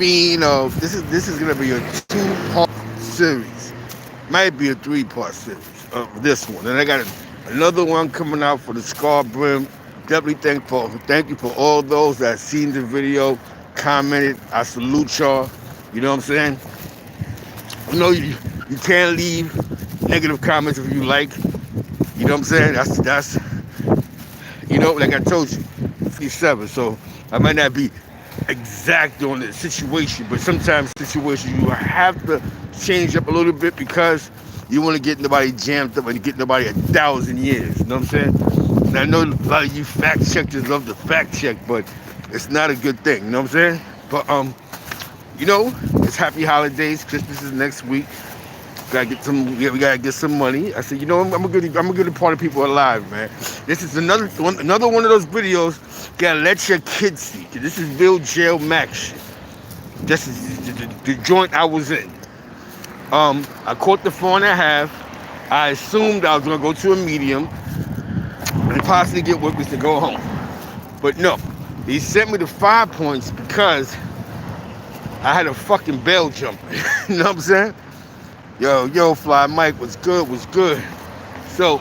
being this is gonna be a 2-part series, might be a 3-part series of this one, and I got another one coming out for the Scar Brim. Definitely thank you for all those that seen the video, commented. I salute y'all. You know what I'm saying? I know you can't leave negative comments if you like. You know what I'm saying? That's like I told you, 57. So I might not be exact on the situation, but sometimes situations you have to change up a little bit because you want to get nobody jammed up and get nobody 1,000 years. You know what I'm saying? And I know a lot of you fact checkers love to fact check, but it's not a good thing. You know what I'm saying? But it's happy holidays. Christmas is next week. We gotta get some money. I said, I'm a good part of people alive, man. This is another one of those videos. Gotta let your kids see. This is real jail max shit. This is the joint I was in. I caught the 4.5. I assumed I was gonna go to a medium and possibly get workers to go home. But no, he sent me the 5 points because I had a fucking bail jumper. You know what I'm saying? Yo, Fly Mike, was good. So,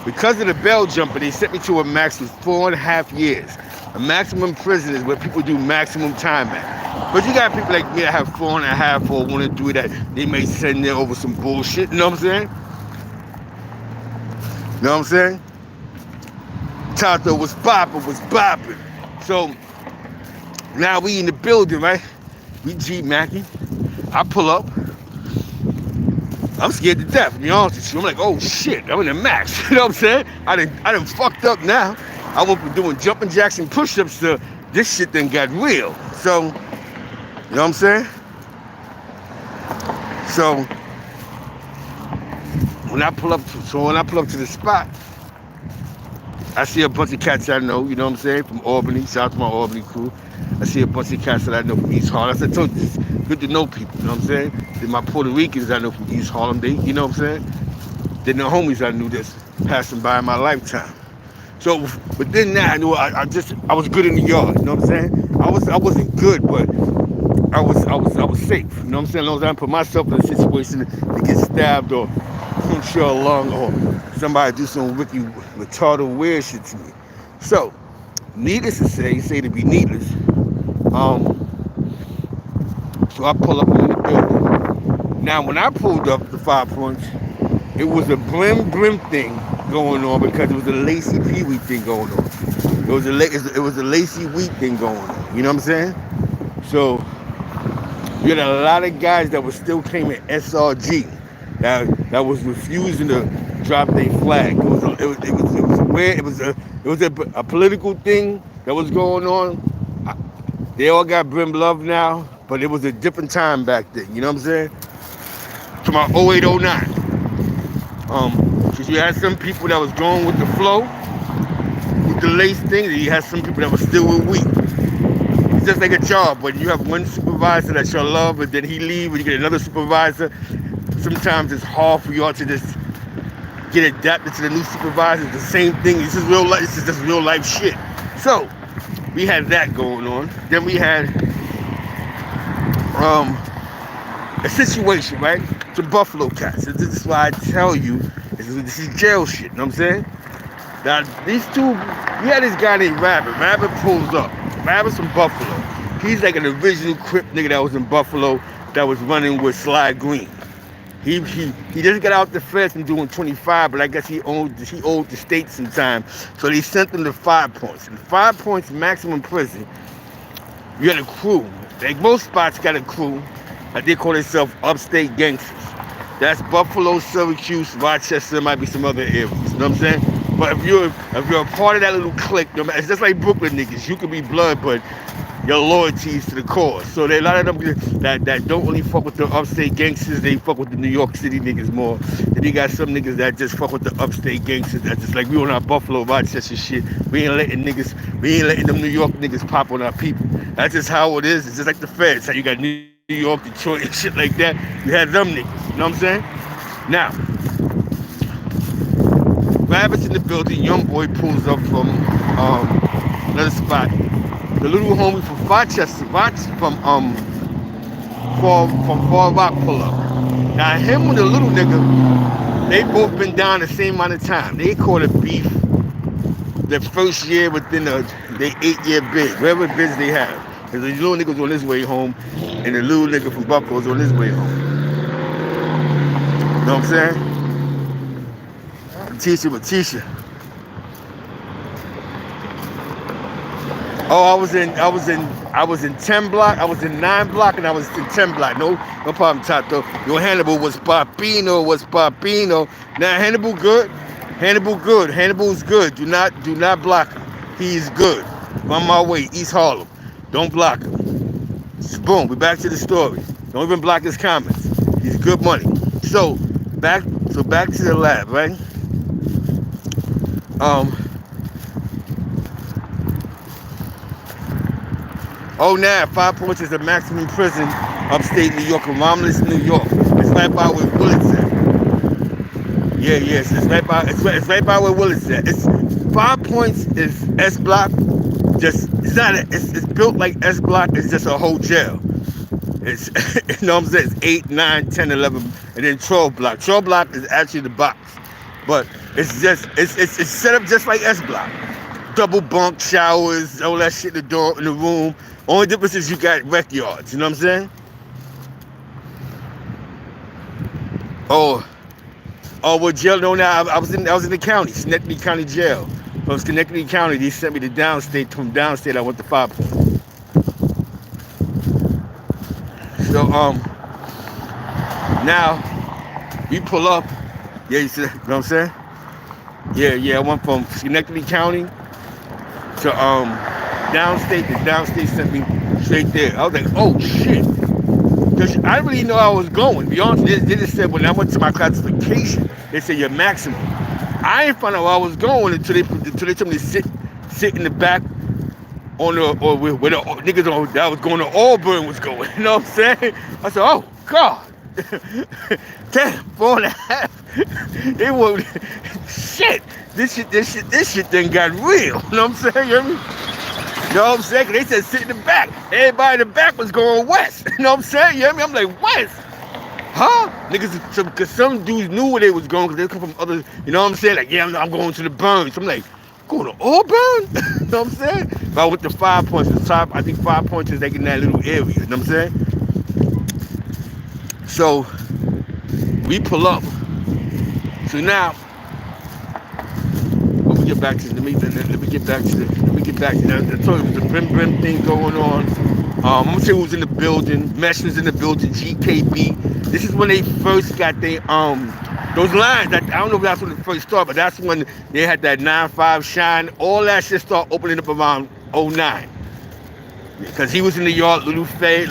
because of the bail jumper, they sent me to a max of 4.5 years. A maximum prison is where people do maximum time at. But you got people like me that have 4.5 or want to do that. They may send there over some bullshit. You know what I'm saying? Tato was bopping. So, now we in the building, right? We G-Macking. I pull up. I'm scared to death, to be honest with you. I'm like, oh shit, I'm in the max. You know what I'm saying? I done fucked up now. I went from doing jumping jacks and push-ups to this shit then got real. So, you know what I'm saying? So, when I pull up to the spot, I see a bunch of cats I know, you know what I'm saying, from Albany. Shout out to my Albany crew. I see a bunch of cats that I know from East Harlem. I told you, it's good to know people, you know what I'm saying? Then my Puerto Ricans I know from East Harlem, you know what I'm saying? Then the homies I knew that's passing by in my lifetime. So within that, I knew I was good in the yard, you know what I'm saying? I wasn't good, but I was safe, you know what I'm saying? As long as I didn't put myself in a situation to get stabbed or puncture a lung or somebody do some wicked, retarded, weird shit to me. So, needless to say to be needless, so I pull up in the building. Now, when I pulled up the 5 points, it was a Brim thing going on because it was a Lacy Pee-wee thing going on. It was a Lacy Wheat thing going on. You know what I'm saying? So, you had a lot of guys that were still claiming SRG that was refusing to drop their flag. It was a political thing that was going on. They all got Brim love now, but it was a different time back then. You know what I'm saying? To my 08, 09. Because you had some people that was going with the flow, with the lace thing, and you had some people that were still with wheat. It's just like a job, but you have one supervisor that you love, and then he leave, and you get another supervisor. Sometimes it's hard for y'all to just get adapted to the new supervisor. It's the same thing. This is real life. This is just real life shit. So we had that going on. Then we had a situation, right? The Buffalo Cats. This is why I tell you, this is jail shit. You know what I'm saying? Now these two, we had this guy named Rabbit. Rabbit pulls up. Rabbit's from Buffalo. He's like an original Crip nigga that was in Buffalo that was running with Sly Green. He just got out the feds and doing 25, but I guess he owed the state some time. So they sent him to 5 points. And 5 points maximum prison, you had a crew. Like most spots got a crew. They call themselves upstate gangsters. That's Buffalo, Syracuse, Rochester, might be some other areas. You know what I'm saying? But if you're a part of that little clique, it's just like Brooklyn niggas. You could be blood, but your loyalty is to the cause. So there are a lot of them that don't really fuck with the upstate gangsters. They fuck with the New York City niggas more. Then you got some niggas that just fuck with the upstate gangsters. That's just like we on our Buffalo, Rochester shit. We ain't letting them New York niggas pop on our people. That's just how it is. It's just like the feds. How you got New York, Detroit, and shit like that. You had them niggas. You know what I'm saying? Now, Rabbit's in the building. Young boy pulls up from another spot. The little homie from Rochester, from from Far Rock pull up. Now him and the little nigga, they both been down the same amount of time. They called it beef the first year within the 8-year bid, whatever bids they have. Because the little nigga was on his way home, and the little nigga from Buffalo was on his way home. You know what I'm saying? Letitia. Oh, I was in 10 block, I was in 9 block, and I was in 10 block. No problem, Tato. Yo, Hannibal was Papino. Now Hannibal good. Hannibal's good. Do not block him. He's good. On my way, East Harlem. Don't block him. Boom, we're back to the story. Don't even block his comments. He's good money. So back to the lab, right? Now 5 Points is a maximum prison upstate New York, Romulus, New York. It's right by where Willis at. Yes, it's right by where Willis at. It's 5 Points is S block. It's built like S block. It's just a whole jail. It's you know what I'm saying? It's 8, 9, 10, 11, and then 12 block. 12 block is actually the box, but it's set up just like S block. Double bunk, showers, all that shit in the room. Only difference is you got rec yards. You know what I'm saying? Well, jail. No, now I was in the county, Schenectady County Jail. From Schenectady County, they sent me to downstate. From downstate, I went to 5 Points. So now we pull up. Yeah, you see, you know what I'm saying? Yeah. I went from Schenectady County to downstate. The downstate sent me straight there. I was like, oh shit. Because I didn't really know I was going. To be honest, they just said when I went to my classification, they said your maximum. I didn't find out where I was going until they told me to sit in the back on where the niggas that was going to Auburn was going. You know what I'm saying? I said, oh God. Damn, 4.5. They were shit. This shit then got real. You know what I'm saying? You hear me? You know what I'm saying? They said sit in the back. Everybody in the back was going west. You know what I'm saying? You hear me? I'm like, west? Huh? Niggas, because some dudes knew where they was going because they come from other, you know what I'm saying? Like, yeah, I'm going to the burn. So I'm like, going to Auburn? You know what I'm saying? But I went to 5 Points. The top, I think 5 Points is like in that little area. You know what I'm saying? So we pull up. So now, let me get back to that. I told you there was a Brim thing going on. I'm gonna say who was in the building. Mesh was in the building. GKB. This is when they first got those lines. I don't know if that's when it first started, but that's when they had that 9-5 shine. All that shit started opening up around 09. Because he was in the yard, Little Fab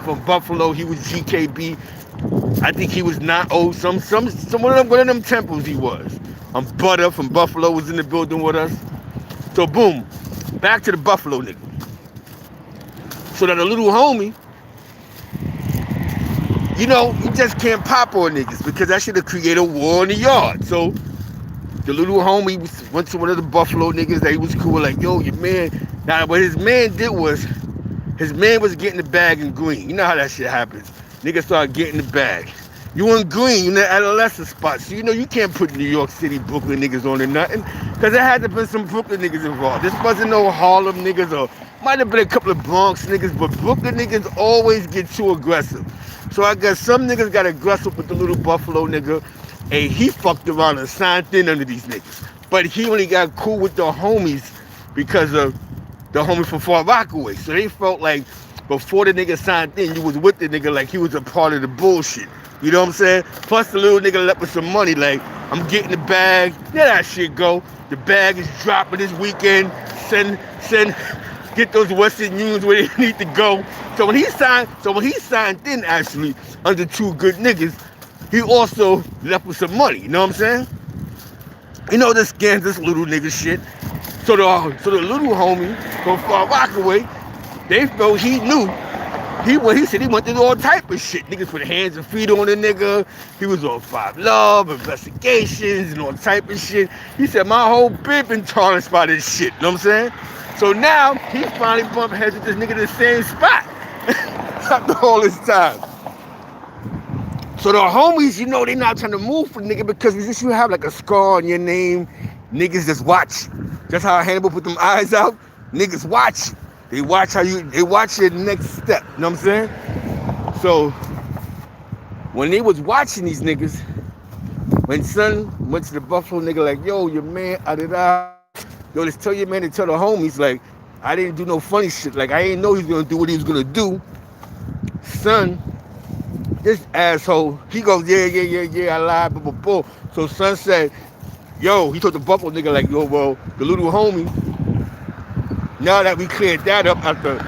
from Buffalo. He was GKB. I think he was not some one of them temples he was. Butter from Buffalo was in the building with us. So boom, back to the Buffalo nigga. So that a little homie, you know, you just can't pop on niggas because that should have created a war in the yard. So the little homie went to one of the Buffalo niggas that he was cool, like, yo, your man. Now what his man did was, his man was getting the bag in green. You know how that shit happens. Niggas start getting the bag. You in green, you in the adolescent spot. So you know you can't put New York City, Brooklyn niggas on or nothing. Because there had to be some Brooklyn niggas involved. This wasn't no Harlem niggas or might have been a couple of Bronx niggas, but Brooklyn niggas always get too aggressive. So I guess some niggas got aggressive with the little Buffalo nigga, and he fucked around and signed in under these niggas. But he only got cool with the homies because of the homie from Far Rockaway. So they felt like before the nigga signed in, you was with the nigga like he was a part of the bullshit. You know what I'm saying? Plus the little nigga left with some money, like, I'm getting the bag. Let that shit go. The bag is dropping this weekend. Get those Western Unions where they need to go. So when he signed in actually under two good niggas, he also left with some money. You know what I'm saying? You know this Kansas little nigga shit. So the little homie from Far Rockaway, they felt he knew. He said he went through all type of shit. Niggas put hands and feet on the nigga. He was on 5 Love, investigations, and all type of shit. He said, my whole bit been tarnished by this shit. You know what I'm saying? So now, he finally bumped heads with this nigga in the same spot. after all this time. So the homies, you know, they not trying to move for the nigga because you have like a scar on your name. Niggas just watch. Just how Hannibal put them eyes out. Niggas watch. They watch they watch your next step. You know what I'm saying? So when they was watching these niggas, when son went to the Buffalo nigga like, yo, your man, yo, just tell your man to tell the homies, like, I didn't do no funny shit. Like, I didn't know he was gonna do what he was gonna do. Son, this asshole, he goes, yeah, I lied, blah, blah, blah. So son said, yo, he told the Buffalo nigga like, yo, well, the little homie, now that we cleared that up after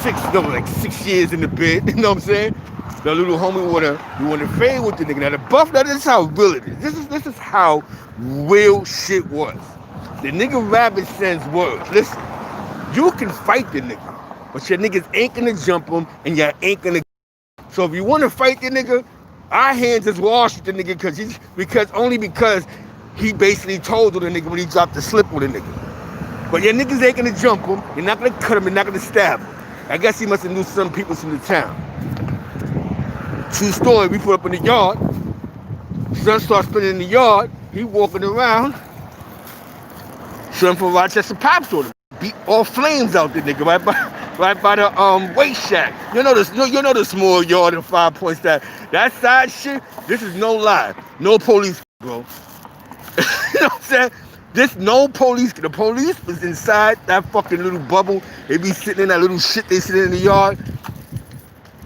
6 years in the bed, you know what I'm saying? The little homie wanna fade with the nigga. Now the Buffalo, this is how real it is. This is how real shit was. The nigga rabbit sends words. Listen, you can fight the nigga, but your niggas ain't gonna jump him and y'all ain't gonna. So if you wanna fight the nigga, our hands is washed with the nigga because he basically told the nigga when he dropped the slip with the nigga. But your niggas ain't gonna jump him, you're not gonna cut him, you're not gonna stab him. I guess he must have knew some people from the town. True story, we put up in the yard. Son starts spinning in the yard. He walking around. Son from Rochester pops on him. Beat all flames out the nigga right by the waste shack. You know the small yard and 5 points that side shit. This is no lie. No police, bro. You know what I'm saying? This no police. The police was inside that fucking little bubble. They be sitting in that little shit they sit in the yard.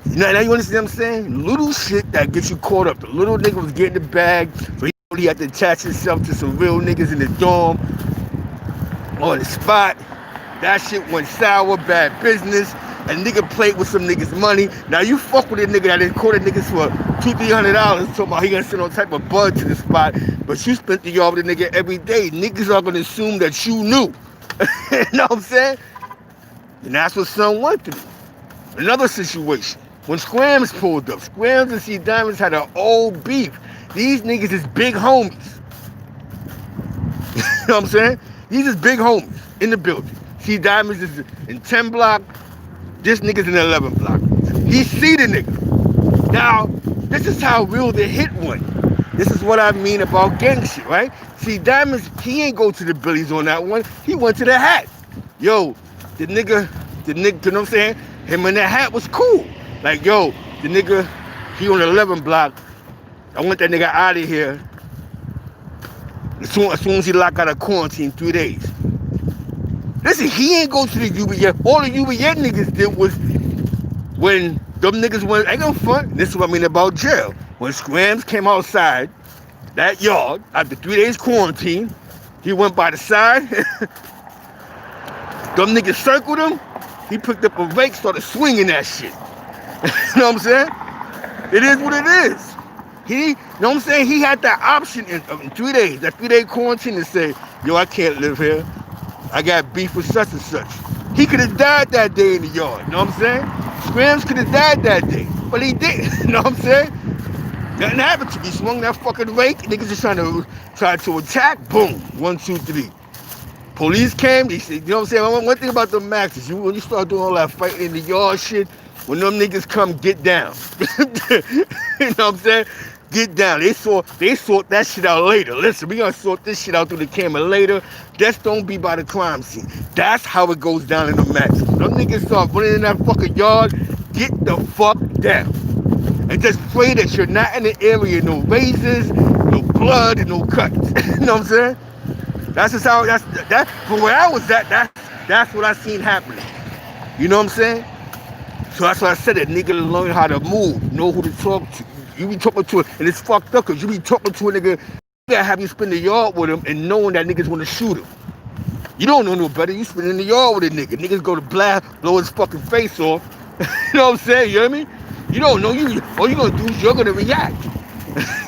Now you understand what I'm saying? Little shit that gets you caught up. The little nigga was getting the bag, so he had to attach himself to some real niggas in the dorm on the spot. That shit went sour, bad business. A nigga played with some niggas' money. Now you fuck with a nigga that caught a niggas for $200-300, talking about he gonna send all type of bud to the spot, but you spent the yard with a nigga every day. Niggas are gonna assume that you knew. You know what I'm saying? And that's what son went through. Another situation. When Scrams pulled up, Scrams and C Diamonds had an old beef. These niggas is big homies. You know what I'm saying? These is big homies in the building. C Diamonds is in 10 block. This nigga's in 11 block. He see the nigga. Now, this is how real the hit went. This is what I mean about gang shit, right? C Diamonds, he ain't go to the Billies on that one. He went to the hat. Yo, the nigga, you know what I'm saying? Him and that hat was cool. Like, yo, the nigga, he on the 11 block. I want that nigga out of here as soon as he locked out of quarantine 3 days. Listen, he ain't go to the UBF. All the UBF niggas did was when them niggas went, ain't gonna front. This is what I mean about jail. When Scrams came outside that yard after 3 days quarantine, he went by the side. Them niggas circled him. He picked up a rake, started swinging that shit. You know what I'm saying? It is what it is. You know what I'm saying? He had that option in 3 days, that 3-day quarantine to say, yo, I can't live here. I got beef with such and such. He could have died that day in the yard. You know what I'm saying? Scrams could have died that day. But he didn't. You know what I'm saying? Nothing happened to me. He swung that fucking rake. Niggas just try to attack. Boom. 1, 2, 3. Police came. They said, you know what I'm saying? One thing about the Maxes, when you start doing all that fighting in the yard shit, when them niggas come, get down. You know what I'm saying? Get down. They sort that shit out later. Listen, we gonna sort this shit out through the camera later. Just don't be by the crime scene. That's how it goes down in the match. Them niggas start running in that fucking yard. Get the fuck down. And just pray that you're not in the area. No razors, no blood, and no cuts. You know what I'm saying? That's just how, that from where I was at, that's what I seen happening. You know what I'm saying? So that's why I said that nigga learn how to move, know who to talk to. You be talking to it, and it's fucked up because you be talking to a nigga, you gotta have you spend the yard with him and knowing that niggas want to shoot him. You don't know no better, you spend in the yard with a nigga. Niggas go to blast, blow his fucking face off. You know what I'm saying? You know what I mean? You don't know, all you gonna do is you're gonna react. You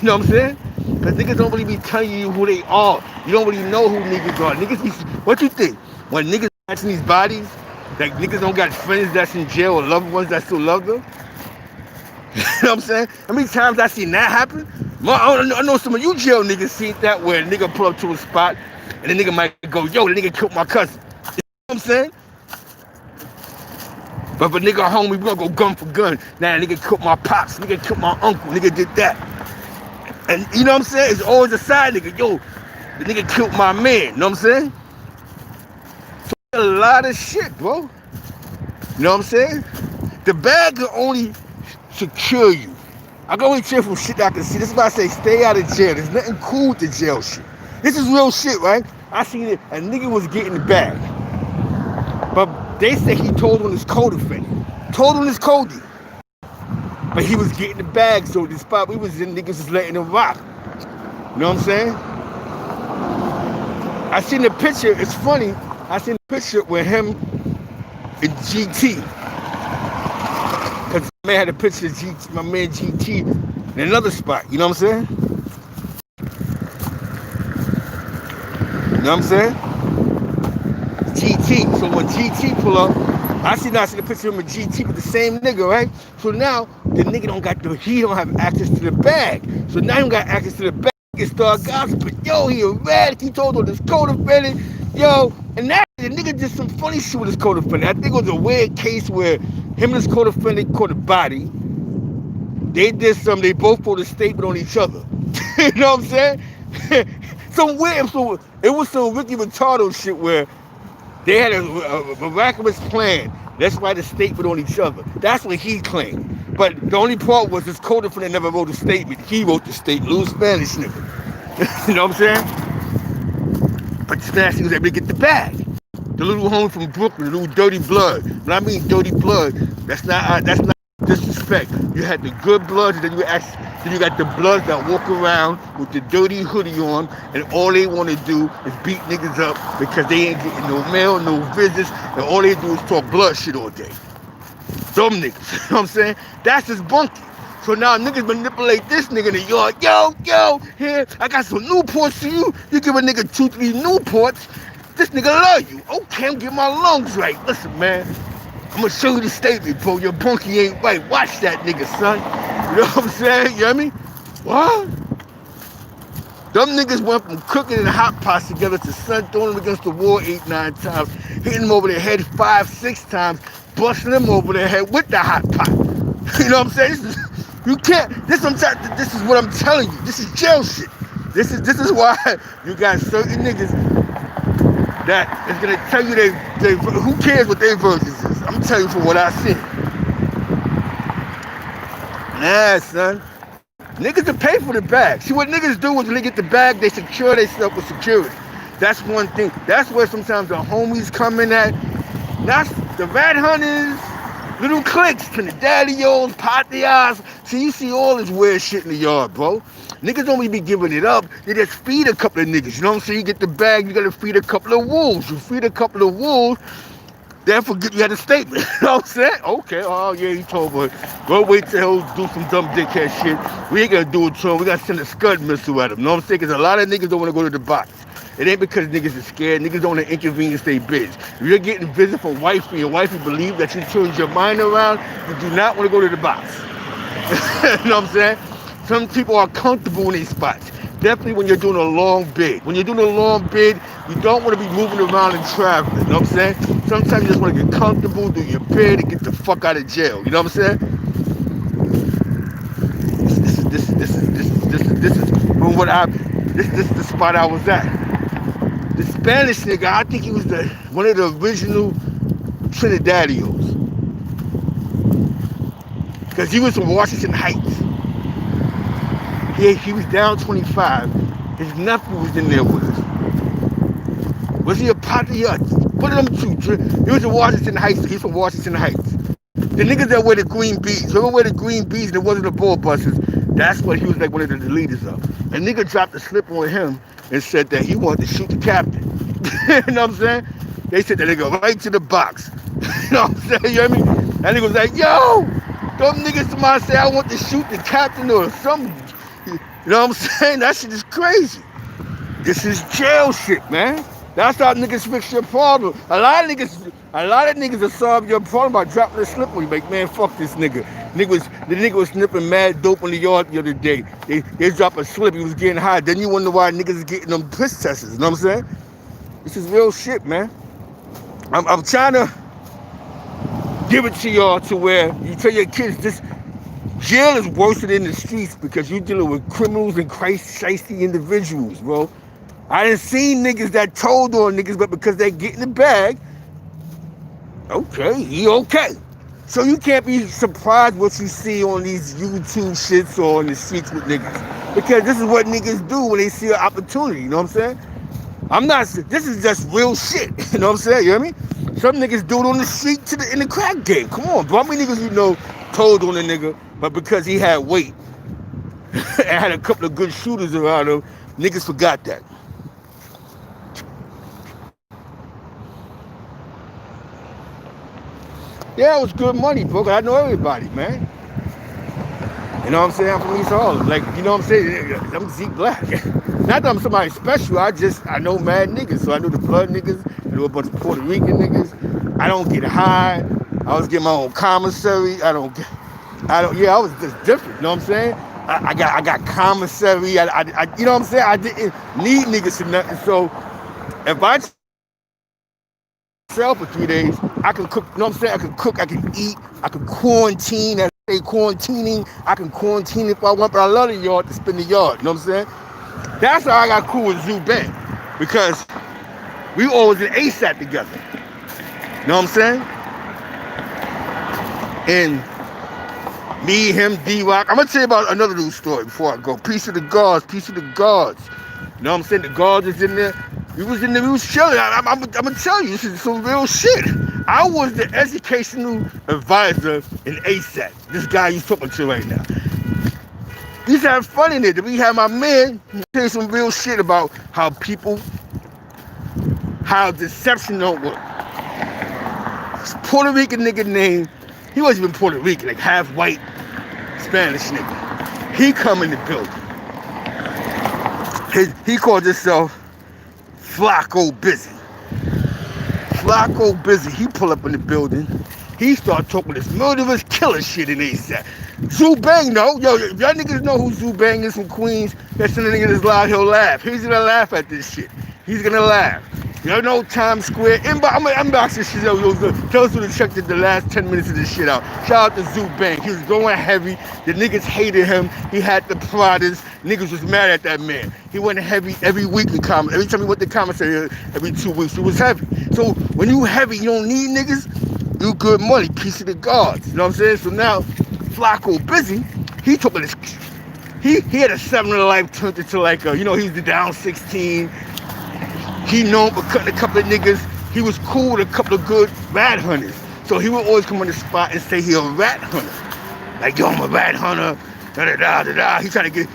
know what I'm saying? Because niggas don't really be telling you who they are. You don't really know who niggas are. Niggas be, what you think? When niggas watching these bodies, like niggas don't got friends that's in jail or loved ones that still love them? You know what I'm saying? How many times I seen that happen? I know some of you jail niggas seen that where a nigga pull up to a spot and the nigga might go, yo, the nigga killed my cousin. You know what I'm saying? But if a nigga homie, we gonna go gun for gun. Nah, nigga killed my pops, nigga killed my uncle, nigga did that. And you know what I'm saying? It's always a side nigga. Yo, the nigga killed my man. You know what I'm saying? So a lot of shit, bro. You know what I'm saying? The bag can only secure you. I can only cheer from shit that I can see. This is why I say stay out of jail. There's nothing cool with the jail shit. This is real shit, right? I seen it. A nigga was getting the bag. But they say he told on his co-defendant. Told on his co-D. But he was getting the bag, so the spot we was in, niggas was letting him rock. You know what I'm saying? I seen the picture, it's funny, I seen the picture with him in GT. Because my man had a picture of GT, my man GT in another spot, you know what I'm saying? You know what I'm saying? GT, so when GT pull up, I see the picture of him with GT with the same nigga, right? So now the nigga he don't have access to the bag. So now he don't got access to the bag. He start gossiping. Yo, he erratic. He told on his co-defendant. Yo, and now the nigga did some funny shit with his co-defendant. I think it was a weird case where him and his co-defendant caught a body. They both put a statement on each other. You know what I'm saying? So it was some Ricky Ricardo shit where they had a miraculous plan. Let's write a statement on each other. That's what he claimed. But the only part was his co-defendant never wrote a statement. He wrote the statement. Little Spanish nigga. You know what I'm saying? But the Spanish nigga was able to get the bag. The little homie from Brooklyn, the little dirty blood. When I mean dirty blood, that's not disrespect. You had the good blood, and then you got the bloods that walk around with the dirty hoodie on, and all they want to do is beat niggas up because they ain't getting no mail, no visits, and all they do is talk blood shit all day. Dumb niggas, you know what I'm saying? That's just bunky. So now niggas manipulate this nigga in the yard. Yo, here, I got some Newports for you. You give a nigga 2-3 Newports, this nigga love you. Okay, I'm getting my lungs right. Listen, man, I'm gonna show you the statement, bro. Your bunky ain't right. Watch that nigga, son. You know what I'm saying? You know what I mean? What? Them niggas went from cooking in hot pots together to son throwing them against the wall 8-9 times, hitting them over their head 5-6 times, busting them over their head with the hot pot. You know what I'm saying? This is what I'm telling you. This is jail shit. This is why you got certain niggas that is gonna tell you they who cares what their versions is. I'm telling you from what I see. Nah, son. Niggas will pay for the bag. See, what niggas do is when they get the bag, they secure themselves with security. That's one thing. That's where sometimes the homies come in at. That's the rat hunters, little cliques, Trinidadios, Patias. See, you see all this weird shit in the yard, bro. Niggas don't even be giving it up. They just feed a couple of niggas. You know what I'm saying? You get the bag, you gotta feed a couple of wolves. You feed a couple of wolves, therefore you had a statement. You know what I'm saying? Okay, oh yeah, he told me. Go wait till he'll do some dumb dickhead shit. We ain't gonna do it to him. We gotta send a scud missile at him. You know what I'm saying? Because a lot of niggas don't wanna go to the box. It ain't because niggas are scared. Niggas don't want to inconvenience their bitch. If you're getting visit from wifey and your wifey believe that you turned your mind around, you do not want to go to the box. You know what I'm saying? Some people are comfortable in these spots. Definitely when you're doing a long bid. When you're doing a long bid, you don't want to be moving around and traveling. You know what I'm saying? Sometimes you just want to get comfortable, do your bid, and get the fuck out of jail. You know what I'm saying? This is the spot I was at. The Spanish nigga, I think he was one of the original Trinidadios. Because he was from Washington Heights. He was down 25. His nephew was in there with us. Was he a patriot? One of them two. He was in Washington Heights. He's from Washington Heights. The niggas that wear the green beads. Whoever wear the green beads and it wasn't the ball busters, that's what he was like one of the leaders of. A nigga dropped a slip on him and said that he wanted to shoot the captain. You know what I'm saying? They said that they go right to the box. You know what I'm saying? You know what I mean? And he was like, yo, them niggas somebody say I want to shoot the captain or something. You know what I'm saying? That shit is crazy. This is jail shit, man. That's how niggas fix your problem. A lot of niggas will solve your problem by dropping a slip on you. Like, man, fuck this nigga. The nigga was sniffing mad dope in the yard the other day. They dropped a slip, he was getting high. Then you wonder why niggas is getting them piss tests. You know what I'm saying? This is real shit, man. I'm trying to give it to y'all to where you tell your kids this jail is worse than the streets because you're dealing with criminals and Christ-shiesty individuals, bro. I done seen niggas that told on niggas, but because they get in the bag, okay, he okay. So you can't be surprised what you see on these YouTube shits or on the streets with niggas. Because this is what niggas do when they see an opportunity, you know what I'm saying? This is just real shit, you know what I'm saying, you hear me? Some niggas do it on the street in the crack game. Come on, bro. How many niggas you know told on a nigga, but because he had weight and had a couple of good shooters around him, niggas forgot that. Yeah, it was good money, bro. I know everybody, man. You know what I'm saying? I'm from East Harlem. Like, you know what I'm saying? I'm Zeke Black. Not that I'm somebody special. I know mad niggas. So I know the blood niggas. I know a bunch of Puerto Rican niggas. I don't get high. I was getting my own commissary. I was just different. You know what I'm saying? I got commissary. You know what I'm saying? I didn't need niggas for nothing. So if I for 3 days, I can cook, you know what I'm saying? I can cook, I can eat, I can quarantine, as they say quarantining, I can quarantine if I want, but I love the yard to spend the yard, you know what I'm saying? That's how I got cool with Zoo Bang, because we always in ASAP together, you know what I'm saying? And me, him, D-Rock, I'm gonna tell you about another little story before I go. Peace of the guards. You know what I'm saying? The guards is in there. We was chilling. I'm gonna tell you, this is some real shit. I was the educational advisor in ASAP. This guy you're talking to right now. He's having fun in it. We had my man say some real shit about how deception don't work. This Puerto Rican nigga named, he wasn't even Puerto Rican, like half white Spanish nigga. He come in the building. He called himself Flacco Busy. He pull up in the building. He start talking this murderous killer shit in ASAP. Zoo Bang, no. Yo, if y'all niggas know who Zoo Bang is from Queens, that's the nigga that's loud, he'll laugh. He's gonna laugh at this shit. He's gonna laugh. Y'all know Times Square. I'm gonna unbox this shit out. Tell us to check the last 10 minutes of this shit out. Shout out to Zoo Bang. He was going heavy. The niggas hated him. He had the Pradas. Niggas was mad at that man. He went heavy every week in comment. Every time he went to commissary, every 2 weeks, he was heavy. So when you heavy, you don't need niggas. You good money. Piece of the guards. You know what I'm saying? So now, Flacco Busy, he took this. He had a 7 of life turned into like a, he's the down 16. He known for cutting a couple of niggas. He was cool with a couple of good rat hunters. So he would always come on the spot and say he a rat hunter. Like, yo, I'm a rat hunter. Da-da-da-da-da. He tried to get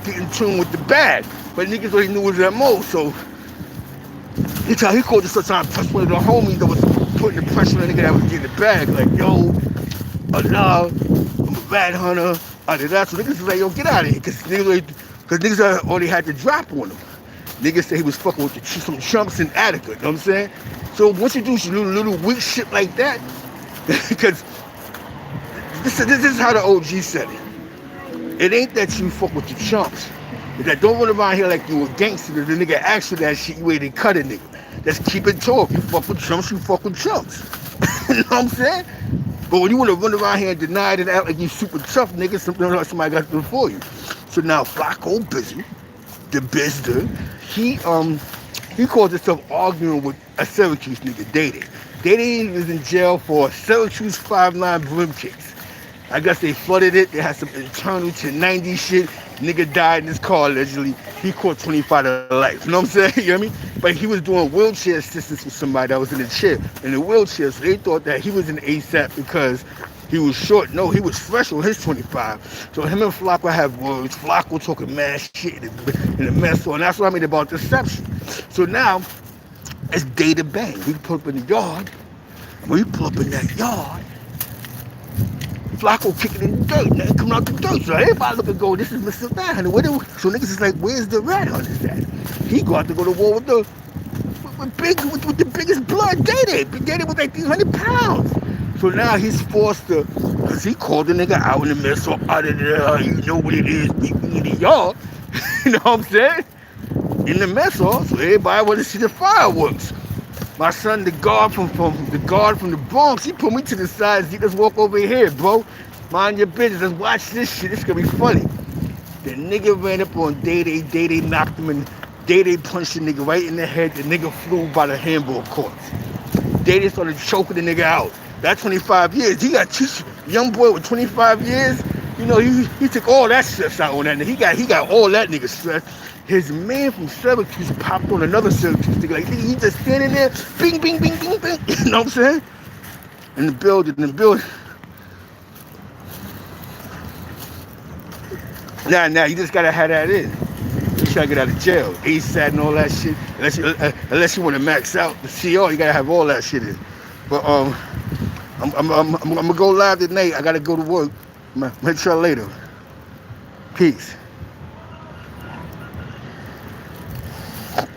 in tune with the bag. But niggas already knew his MO. So he called us sometimes, touch one of the homies that was putting the pressure on the nigga that was getting the bag. Like, yo, nah, I'm a rat hunter. Da-da-da. So niggas was like, yo, get out of here. Because niggas already had the drop on him. Niggas say he was fucking with some chumps in Attica, you know what I'm saying? So once you do some little weak shit like that, because this is how the OG said it. It ain't that you fuck with the chumps. It's that don't run around here like you a gangster. The nigga ask you that shit, you ain't cut a nigga. Just keep it talk. You fuck with chumps, you fuck with chumps. You know what I'm saying? But when you want to run around here and deny it and act like you super tough, nigga, somebody got to do it for you. So now Flacco Busy, the Bizder, he called himself arguing with a Syracuse nigga, Dede was in jail for a Syracuse 5'9" Brim case. I guess they flooded it. They had some internal to 90 shit. Nigga died in his car allegedly. He caught 25 to life. You know what I'm saying? You know what I mean? But he was doing wheelchair assistance with somebody that was in a chair, in a wheelchair. So they thought that he was in ASAP because he was short. No, he was fresh on his 25. So him and Flacco have words. Flacco talking mad shit in the mess. And that's what I mean about deception. So now, it's Data Bang. We pull up in the yard. When we pull up in that yard, Flacco kicking in the dirt, man, coming out the dirt. So everybody look and go, this is Mr. Rat Hunter. So niggas is like, where's the rat hunters at? He got to go to war with the biggest blood, Data. Data was like 300 pounds. So now he's forced to, because he called the nigga out in the mess, so out of there, you know what it is, we in the yard. You know what I'm saying? In the mess hall, so everybody want to see the fireworks. My son, the guard from the Bronx, he put me to the side. He just walk over here, bro. Mind your business. Let's watch this shit. It's gonna be funny. The nigga ran up on Day knocked him and Day punched the nigga right in the head. The nigga flew by the handball court. Day started choking the nigga out. That's 25 years. He got young boy with 25 years. You know, he took all that stress out on that nigga. He got all that nigga stress. His man from Syracuse popped on another Syracuse nigga. Like, nigga, he just standing there, bing, bing, bing, bing, bing. You know what I'm saying? In the building. Nah, you just gotta have that in. You try to get out of jail. ASAT and all that shit. Unless you want to max out the CO, you gotta have all that shit in. But I'm gonna go live tonight. I gotta go to work. I'll catch y'all later. Peace.